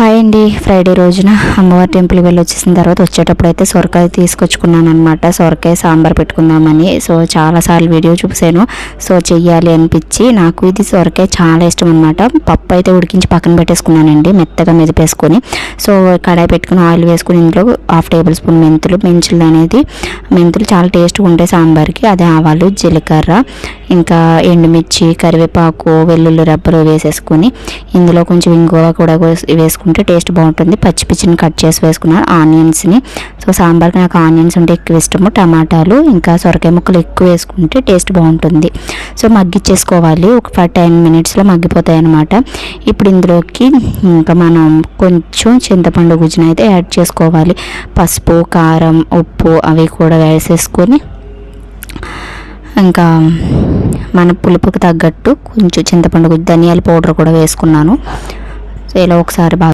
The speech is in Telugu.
హాయ్ అండి. ఫ్రైడే రోజున అమ్మవారి టెంపుల్కి వెళ్ళి వచ్చేసిన తర్వాత వచ్చేటప్పుడు అయితే సొరకాయ తీసుకొచ్చుకున్నాను అనమాట. సొరకాయ సాంబార్ పెట్టుకుందామని. సో చాలాసార్లు వీడియో చూసాను. సో చెయ్యాలి అనిపించి నాకు ఇది సొరకాయ చాలా ఇష్టం అనమాట. పప్పు అయితే ఉడికించి పక్కన పెట్టేసుకున్నానండి, మెత్తగా మెదిపేసుకొని. సో కడాయి పెట్టుకుని ఆయిల్ వేసుకుని ఇందులో 1/2 టేబుల్ స్పూన్ మెంతులు చాలా టేస్ట్గా ఉంటాయి సాంబార్కి. అదే ఆవాలు, జీలకర్ర, ఇంకా ఎండుమిర్చి, కరివేపాకు, వెల్లుల్లి రెబ్బలు వేసేసుకొని ఇందులో కొంచెం ఇంగువ కూడా వేసుకుంటే టేస్ట్ బాగుంటుంది. పచ్చిమిర్చిని కట్ చేసి వేసుకున్నాను, ఆనియన్స్ని. సో సాంబార్కి నాకు ఆనియన్స్ ఉంటే ఎక్కువ ఇష్టము, టమాటాలు ఇంకా సొరకాయ ముక్కలు ఎక్కువ వేసుకుంటే టేస్ట్ బాగుంటుంది. సో మగ్గిచ్చేసుకోవాలి, ఒక 10 మినిట్స్లో మగ్గిపోతాయి అన్నమాట. ఇప్పుడు ఇందులోకి ఇంకా మనం కొంచెం చింతపండు గుజ్జును అయితే యాడ్ చేసుకోవాలి. పసుపు, కారం, ఉప్పు అవి కూడా వేసేసుకొని ఇంకా మన పులుపుకి తగ్గట్టు కొంచెం చింతపండు గుజ్జు, ధనియాల పౌడర్ కూడా వేసుకున్నాను. సో ఇలా ఒకసారి బాగా